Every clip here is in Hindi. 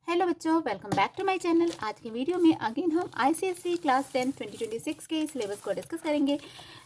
हेलो बच्चों, welcome back to my channel. आज की वीडियो में अगेन हम आईसीएसई क्लास 10 2026 के सिलेबस को डिस्कस करेंगे।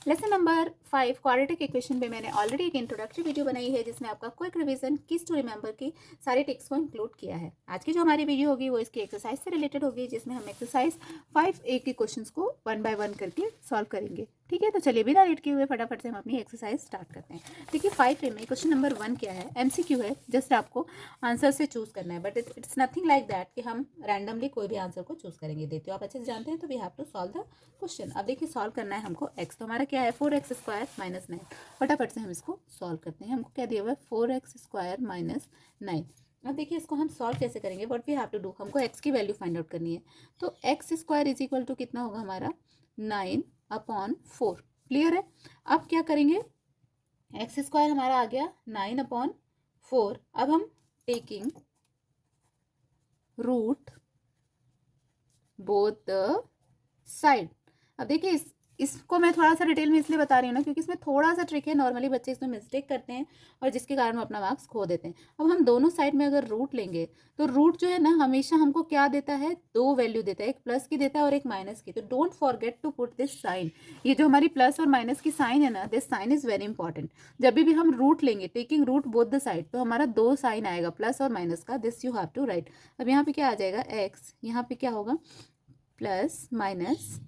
लेसन नंबर 5 क्वाड्रेटिक इक्वेशन पे मैंने ऑलरेडी एक इंट्रोडक्टरी वीडियो बनाई है जिसमें आपका quick revision keys to remember की सारे टिक्स को इंक्लूड किया है। आज की जो हमारी वीडियो होगी वो इसकी एक्सरसाइज से रिलेटेड होगी, जिसमें हम एक्सरसाइज 5A के क्वेश्चन को 1 बाय 1 करके सॉल्व करेंगे। ठीक है, तो चलिए बिना लेट किए हुए फटाफट से हम अपनी एक्सरसाइज स्टार्ट करते हैं। देखिए 5A में क्वेश्चन नंबर 1 क्या है, MCQ है। जस्ट आपको आंसर से चूज करना है, but it's nothing like that कि हम रैंडमली कोई भी आंसर को चूज करेंगे। देते हो आप अच्छे से जानते हैं, तो we have to solve the question. अब देखिए सॉल्व करना है हमको x, तो हमारा क्या है 4x स्क्वायर माइनस 9। फटाफट से हम इसको सॉल्व करते हैं। हमको क्या दिया हुआ है 4x स्क्वायर माइनस 9। अब देखिए इसको हम सॉल्व कैसे करेंगे, what we have to do, हमको x की वैल्यू फाइंड आउट करनी है। तो x square is equal to कितना होगा हमारा 9/4। क्लियर है। अब क्या करेंगे, एक्स स्क्वायर हमारा आ गया 9/4। अब हम taking root both the side. अब देखिए इसको मैं थोड़ा सा डिटेल में इसलिए बता रही हूँ ना, क्योंकि इसमें थोड़ा सा ट्रिक है। नॉर्मली बच्चे इसमें मिस्टेक करते हैं और जिसके कारण वो अपना मार्क्स खो देते हैं। अब हम दोनों साइड में अगर रूट लेंगे तो रूट जो है ना हमेशा हमको क्या देता है, दो वैल्यू देता है, एक प्लस की देता है और एक माइनस की। तो don't forget to put this sign. ये जो हमारी प्लस और माइनस की साइन है ना, this sign is very important. जब भी हम रूट लेंगे, taking root both the side, तो हमारा दो साइन आएगा प्लस और माइनस का। This you have to write. अब यहाँ पे क्या आ जाएगा एक्स, यहाँ पे क्या होगा प्लस माइनस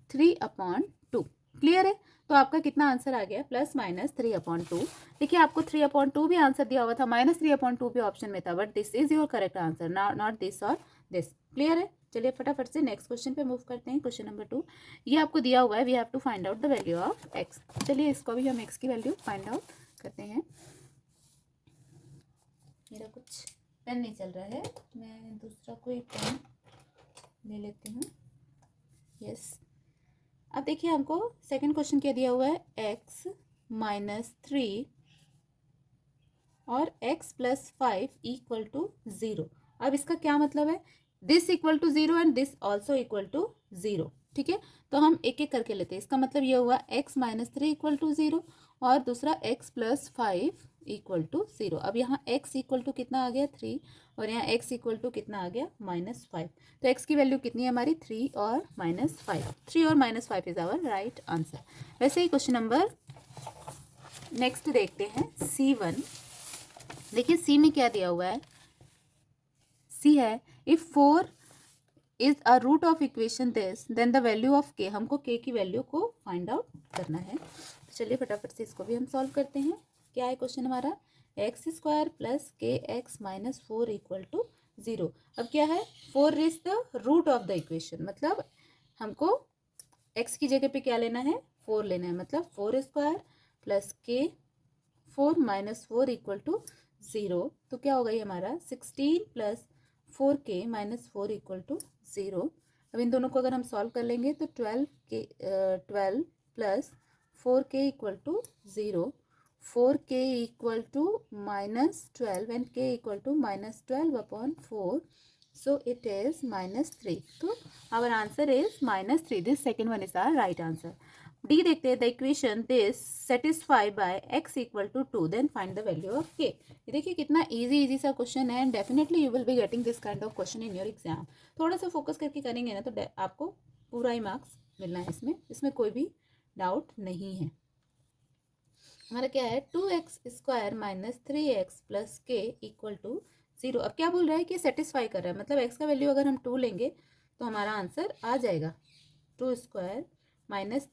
3/2। क्लियर है। तो आपका कितना आंसर आ गया, +-3/2। देखिए आपको 3/2 भी आंसर दिया हुआ था, -3/2 भी ऑप्शन में था, but this is your correct answer, not this और दिस। क्लियर है। चलिए फटाफट से नेक्स्ट क्वेश्चन पे मूव करते हैं। क्वेश्चन नंबर 2 ये आपको दिया हुआ है, we have to find out the value of X. चलिए इसको भी हम एक्स की वैल्यू फाइंड आउट करते हैं। मेरा कुछ पेन नहीं चल रहा है, मैं दूसरा कोई पेन ले लेती हूँ। यस। अब देखिए हमको सेकंड क्वेश्चन क्या दिया हुआ है, x-3 और x+5 इक्वल टू 0। अब इसका क्या मतलब है, this equal to 0 and this also equal to 0। ठीक है, तो हम एक एक करके लेते हैं। इसका मतलब ये हुआ x-3 इक्वल टू 0 और दूसरा x+5 इक्वल टू 0। अब यहाँ x इक्वल टू कितना आ गया 3 और यहाँ x इक्वल टू कितना आ गया -5। तो x की वैल्यू कितनी है हमारी 3 और -5। 3 और -5 इज आवर राइट आंसर। वैसे ही क्वेश्चन नंबर नेक्स्ट देखते हैं C1। देखिए C में क्या दिया हुआ है, C है if 4 is a root of equation this then the value of k। हमको k की वैल्यू को फाइंड आउट करना है। तो चलिए फटाफट से इसको भी हम सॉल्व करते हैं। क्या है क्वेश्चन हमारा, x² + kx - 4 इक्वल टू 0। अब क्या है 4 is the root of the equation, मतलब हमको x की जगह पे क्या लेना है 4 लेना है, मतलब 4² + k 4 - 4 इक्वल टू 0। तो क्या होगा ये हमारा 16 + 4k - 4 इक्वल टू 0। अब इन दोनों को अगर हम सॉल्व कर लेंगे तो 12 + 4k equal to 0। 4k equal to -12 and k equal to -12/4। So it is -3. तो our answer is -3. This second one is our right answer. D देखते हैं, the equation this satisfy by x equal to 2 then find the value of k। ये देखिए कितना इजी सा क्वेश्चन है and definitely you will be getting this kind of question in your exam. थोड़ा सा फोकस करके करेंगे ना तो आपको पूरा ही मार्क्स मिलना है इसमें कोई भी डाउट नहीं है। हमारा क्या है 2x² - 3x + k equal to 0। अब क्या बोल रहा है कि सेटिस्फाई कर रहा है, मतलब x का वैल्यू अगर हम 2 लेंगे तो हमारा आंसर आ जाएगा 2² -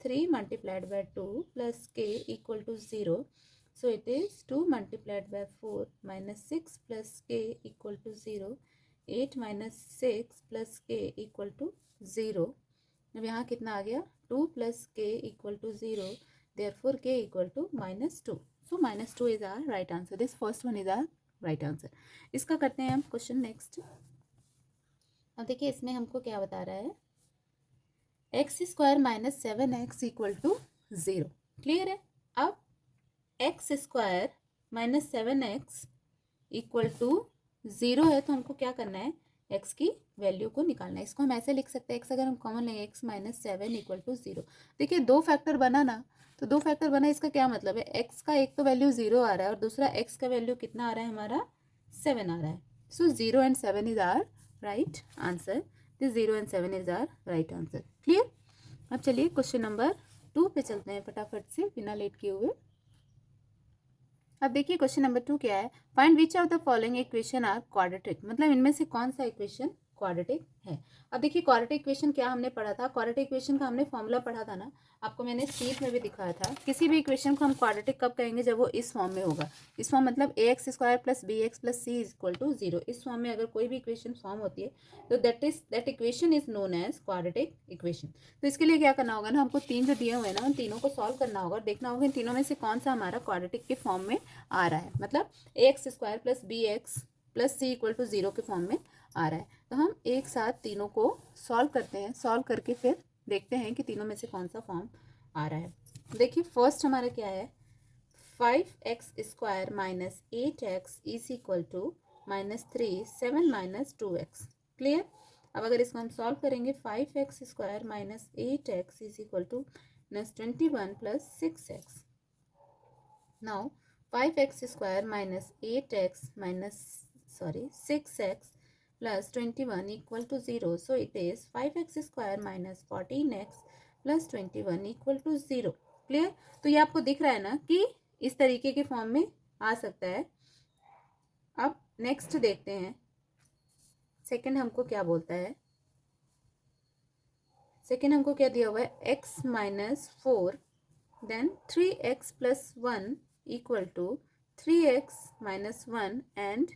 3 × 2 + k equal to 0। So it is 2 × 4 - 6 + k equal to 0। 8 - 6 + k equal to 0। अब यहाँ कितना आ गया 2 + k equal to 0। Therefore k equal to -2. So -2 is our right answer. This first one is our right answer. इसका करते हैं हम क्वेश्चन नेक्स्ट। अब देखिए इसमें हमको क्या बता रहा है, x² - 7x equal to 0। Clear है। अब x² - 7x इक्वल टू 0 है, तो हमको क्या करना है x की वैल्यू को निकालना है। इसको हम ऐसे लिख सकते हैं, x अगर हम कॉमन लेंगे x - 7 इक्वल टू 0। देखिए दो फैक्टर बना ना, तो दो फैक्टर बना, इसका क्या मतलब है x का एक तो वैल्यू 0 आ रहा है और दूसरा x का वैल्यू कितना आ रहा है हमारा 7 आ रहा है। So 0 and 7 is our right answer. This 0 and 7 is our right answer. Clear? अब चलिए क्वेश्चन नंबर 2 पे चलते हैं फटाफट से बिना लेट किए हुए। अब देखिए क्वेश्चन नंबर 2 क्या है, find which of the following equation are quadratic, मतलब इनमें से कौन सा इक्वेशन क्वाड्रेटिक है। अब देखिए क्वाड्रेटिक इक्वेशन क्या हमने पढ़ा था, क्वाड्रेटिक इक्वेशन का हमने फॉर्मूला पढ़ा था ना, आपको मैंने शीट में भी दिखाया था। किसी भी इक्वेशन को हम क्वाड्रेटिक कब कहेंगे, जब वो इस फॉर्म में होगा। इस फॉर्म मतलब ax square plus B X plus C is equal to 0। इस फॉर्म में अगर कोई भी इक्वेशन फॉर्म होती है तो that equation is known as quadratic equation. तो इसके लिए क्या करना होगा ना, हमको तीन जो दिए हुए हैं ना, उन तीनों को सॉल्व करना होगा, देखना होगा इन तीनों में से कौन सा हमारा क्वाड्रेटिक के फॉर्म में आ रहा है, मतलब ax square plus B X plus C equal to 0 के फॉर्म में आ रहा है। तो हम एक साथ तीनों को सॉल्व करते हैं, सॉल्व करके फिर देखते हैं कि तीनों में से कौन सा फॉर्म आ रहा है। देखिए फर्स्ट हमारा क्या है, 5x square minus 8x is equal to -3 7 minus 2x। Clear? अब अगर इसको हम सॉल्व करेंगे, 5x square minus 8x is equal to -21 plus 6x। Now 5x square minus 8x minus 6x plus 21 equal to 0. So it is 5x square minus 14x plus 21 equal to 0. Clear? तो ये आपको दिख रहा है ना कि इस तरीके के फॉर्म में आ सकता है। अब नेक्स्ट देखते हैं, सेकंड हमको क्या बोलता है। सेकंड हमको क्या दिया हुआ है, x minus 4 then 3x plus 1 equal to 3x minus 1 and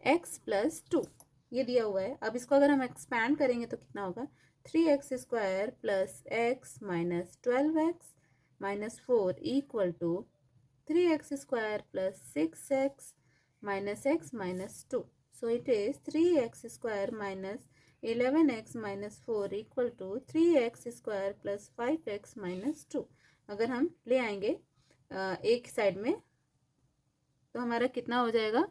x plus 2 ये दिया हुआ है। अब इसको अगर हम एक्सपैंड करेंगे तो कितना होगा, 3x square plus x minus 12x minus 4 equal to 3x square plus 6x minus x minus 2। So it is 3x square minus 11x minus 4 equal to 3x square plus 5x minus 2। अगर हम ले आएंगे एक साइड में तो हमारा कितना हो जाएगा,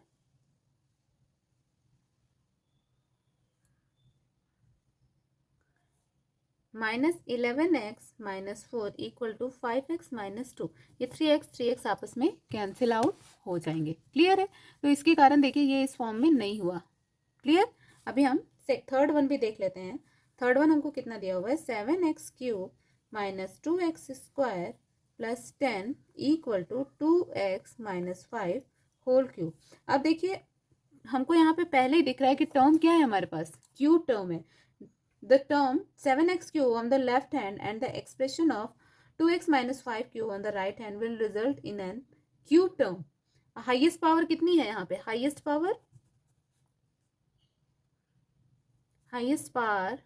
-11x minus 4 equal to 5x minus 2। ये 3x आपस में कैंसिल आउट हो जाएंगे। क्लियर है? तो इसके कारण देखिए ये इस फॉर्म में नहीं हुआ। क्लियर? अभी हम थर्ड वन भी देख लेते हैं। थर्ड वन हमको कितना दिया हुआ है, 7x cube minus 2x square plus 10 equal to 2x minus 5 whole cube. अब देखिए हमको यहाँ पे पहले ही दिख रहा है कि टर्म क्या है हमारे पास, क्यूब टर्म है। The term 7x cube on the left hand and the expression of 2x minus 5 cube on the right hand will result in an cube term. Highest power कितनी है यहाँ पे, हाईएस्ट पावर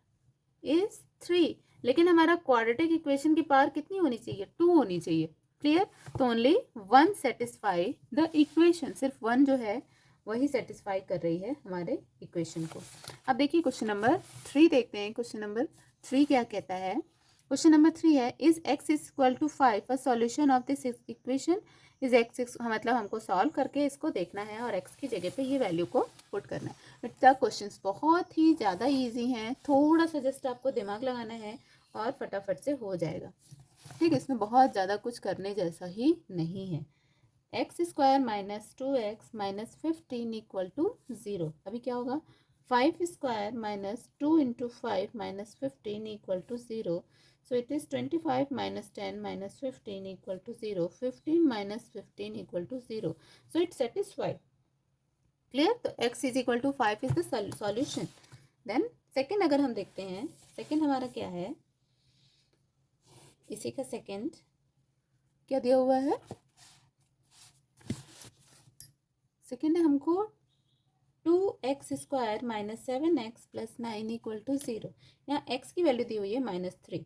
इज 3, लेकिन हमारा क्वाड्रेटिक इक्वेशन की पावर कितनी होनी चाहिए, 2 होनी चाहिए। क्लियर? तो ओनली 1 सेटिस्फाई द इक्वेशन, सिर्फ 1 जो है वही सेटिस्फाई कर रही है हमारे इक्वेशन को। अब देखिए क्वेश्चन नंबर 3 देखते हैं। क्वेश्चन नंबर 3 क्या कहता है, क्वेश्चन नंबर 3 है, is x equal to 5 a solution of this equation. Is x मतलब हमको सॉल्व करके इसको देखना है और x की जगह पे ये वैल्यू को पुट करना है। बेटा क्वेश्चंस बहुत ही ज़्यादा इजी हैं, थोड़ा सा जस्ट आपको दिमाग लगाना है और फटाफट से हो जाएगा। ठीक है, इसमें बहुत ज़्यादा कुछ करने जैसा ही नहीं है। X square minus 2x minus 15 equal to 0। अभी क्या होगा, 5 square minus 2 into 5 minus 15 equal to 0। So it is 25 minus 10 minus 15 equal to 0। 15 minus 15 equal to 0। So it satisfied. Clear? तो x is equal to 5 is the solution. Then second अगर हम देखते हैं, सेकेंड हमारा क्या है, इसी का सेकेंड क्या दिया हुआ है, सेकेंड है हमको 2x square minus 7x plus 9 equal to 0। यहाँ x की वैल्यू दी हुई है -3।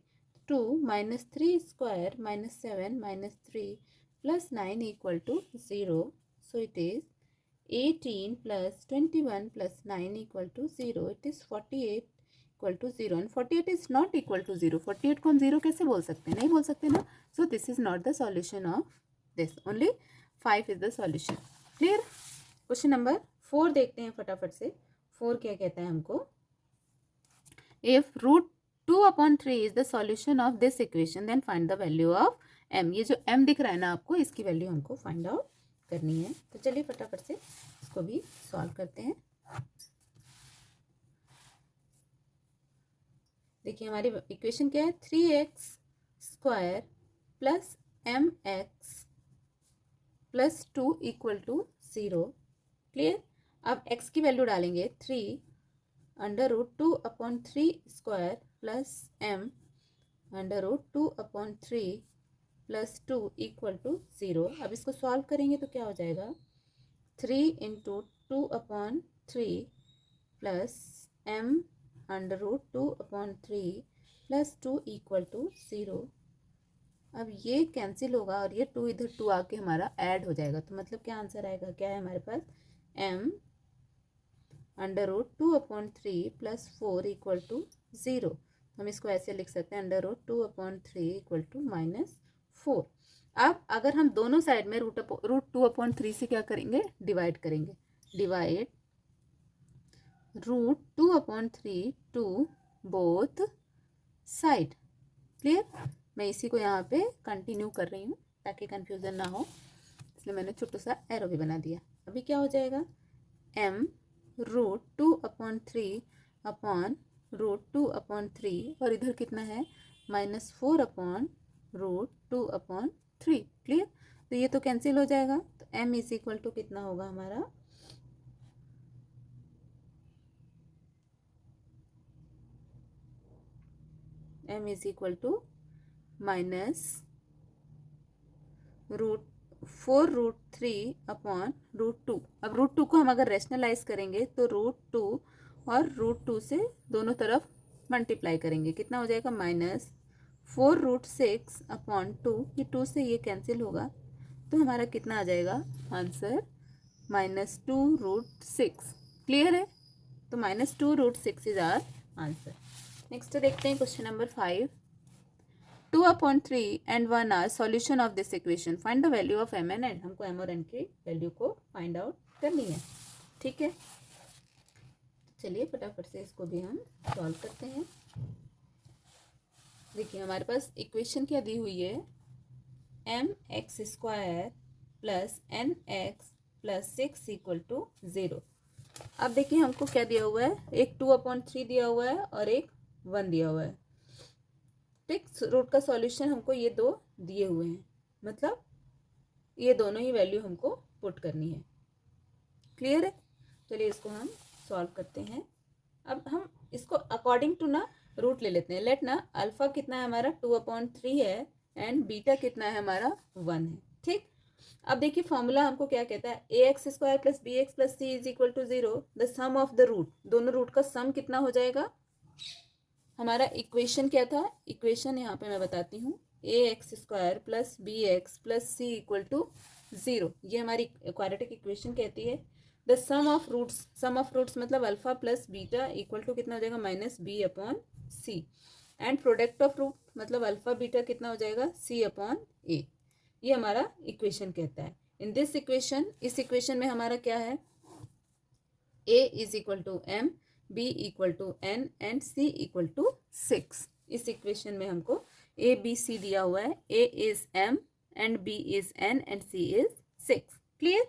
2 minus 3 square minus 7 minus 3 plus 9 equal to 0। So it is 18 plus 21 plus 9 equal to 0। It is 48 equal to 0 and 48 is not equal to 0। 48 को हम 0 कैसे बोल सकते हैं, नहीं बोल सकते ना। So this is not the solution of this, only 5 is the solution. Clear? Question number 4 देखते हैं फटाफट से। 4 क्या कहता है हमको, if √2/3 is the solution of this equation then find the value of m। ये जो m दिख रहा है ना आपको, इसकी वैल्यू हमको फाइंड आउट करनी है। तो चलिए फटाफट से इसको भी सॉल्व करते हैं। देखिए हमारी इक्वेशन क्या है, 3x² plus mx plus 2 equal to 0। Clear. अब x की वैल्यू डालेंगे 3√2/3² plus m √2/3 plus 2 equal to 0। अब इसको सॉल्व करेंगे तो क्या हो जाएगा, 3 × 2/3 plus m √2/3 plus 2 equal to 0। अब ये कैंसिल होगा और ये 2 इधर 2 आके हमारा ऐड हो जाएगा, तो मतलब क्या आंसर आएगा, क्या है हमारे पास, m √2/3 प्लस 4 इक्वल टू 0। हम इसको ऐसे लिख सकते हैं, √2/3 इक्वल टू -4। अब अगर हम दोनों साइड में √2/3 से क्या करेंगे, डिवाइड करेंगे, divide √2/3 to both side. Clear. मैं इसी को यहाँ पे कंटिन्यू कर रही हूँ ताकि कंफ्यूजन ना हो, इसलिए मैंने छोटा सा एरो भी बना दिया। अभी क्या हो जाएगा, m √2/3 अपॉन √2/3 और इधर कितना है, -4/√2/3। क्लियर। तो ये तो कैंसिल हो जाएगा, तो m इज इक्वल टू कितना होगा हमारा, m इज इक्वल टू -4√3/√2। अब √2 को हम अगर रैशनलाइज करेंगे तो √2 और √2 से दोनों तरफ मल्टीप्लाई करेंगे, कितना हो जाएगा, -4√6/2। ये 2 से ये कैंसिल होगा तो हमारा कितना आ जाएगा आंसर, -2√6। क्लियर है। तो -2√6 इज आवर आंसर। नेक्स्ट देखते हैं question number 5। 2/3 and 1 are solution of this equation. Find the value of m and n. हमको m और n की वैल्यू को फाइंड आउट करनी है। ठीक है, चलिए फटाफट से इसको भी हम सॉल्व करते हैं। देखिए हमारे पास इक्वेशन क्या दी हुई है, mx² plus nx plus 6 equal to 0। अब देखिए हमको क्या दिया हुआ है, एक 2/3 दिया हुआ है और एक 1 दिया हुआ है। ठीक, रूट का सॉल्यूशन हमको ये दो दिए हुए हैं, मतलब ये दोनों ही वैल्यू हमको पुट करनी है। क्लियर है। चलिए इसको हम सॉल्व करते हैं। अब हम इसको अकॉर्डिंग टू ना रूट ले लेते हैं। लेट ना अल्फा कितना है हमारा 2/3 है एंड बीटा कितना है हमारा 1 है। ठीक, अब देखिए फॉर्मूला हमको क्या कहता है, ax² plus bx plus c is equal to 0, the sum of the root, दोनों रूट का सम कितना हो जाएगा। हमारा इक्वेशन क्या था, इक्वेशन यहाँ पे मैं बताती हूँ, ax² plus bx plus c equal to 0, ये हमारी क्वाड्रेटिक इक्वेशन कहती है। द सम ऑफ रूट्स मतलब alpha plus beta equal to कितना हो जाएगा, -b/c। And product of root मतलब अल्फा बीटा कितना हो जाएगा, c/a। ये हमारा इक्वेशन कहता है। इन दिस इक्वेशन, इस इक्वेशन में हमारा क्या है, a is equal to m, b equal to n and c equal to 6। इस इक्वेशन में हमको a b c दिया हुआ है, a is m and b is n and c is 6। Clear.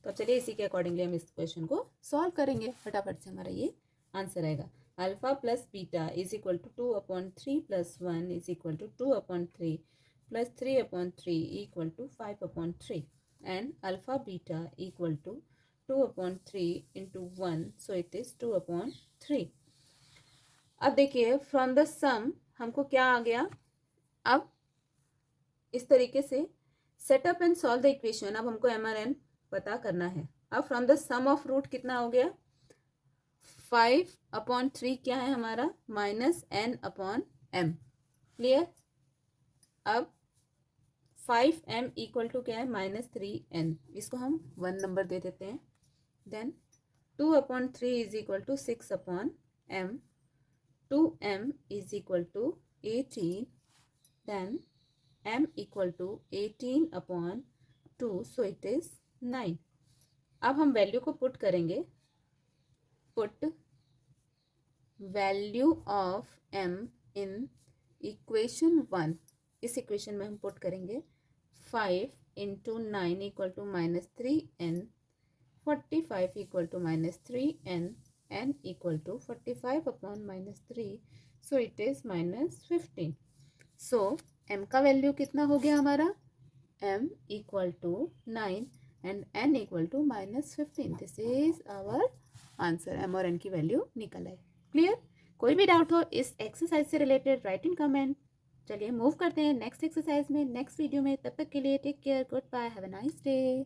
तो चलिए इसी के अकॉर्डिंगली हम इस क्वेश्चन को सॉल्व करेंगे। फटाफट से हमारा ये आंसर आएगा, alpha plus beta is equal to 2/3 plus 1 is equal to 2/3 plus 3/3 equal to 5/3 and alpha beta equal to 2/3 into 1, so it is 2/3। अब देखिए फ्रॉम द सम हमको क्या आ गया, अब इस तरीके से setup and solve the equation. अब हमको m और n पता करना है। अब from the sum of root कितना हो गया, 5/3 क्या है हमारा, -n/m। क्लियर। अब 5m इक्वल टू क्या है, -3n, इसको हम 1 नंबर दे देते हैं। Then 2/3 is equal to 6/m, 2m is equal to 18, then m equal to 18/2, so it is 9। अब हम वैल्यू को पुट करेंगे, put value of m in equation 1। इस इक्वेशन में हम पुट करेंगे 5 × 9 equal to -3n, 45 equal to -3n, n equal to 45/-3, so it is -15. So m का वैल्यू कितना हो गया हमारा, m equal to 9 and n equal to -15. This is our answer. m और n की वैल्यू निकल आए. क्लियर? कोई भी डाउट हो इस एक्सरसाइज से रिलेटेड, राइट इन कमेंट. चलिए मूव करते हैं नेक्स्ट एक्सरसाइज में, नेक्स्ट वीडियो में. तब तक के लिए take care, good bye, have a nice day.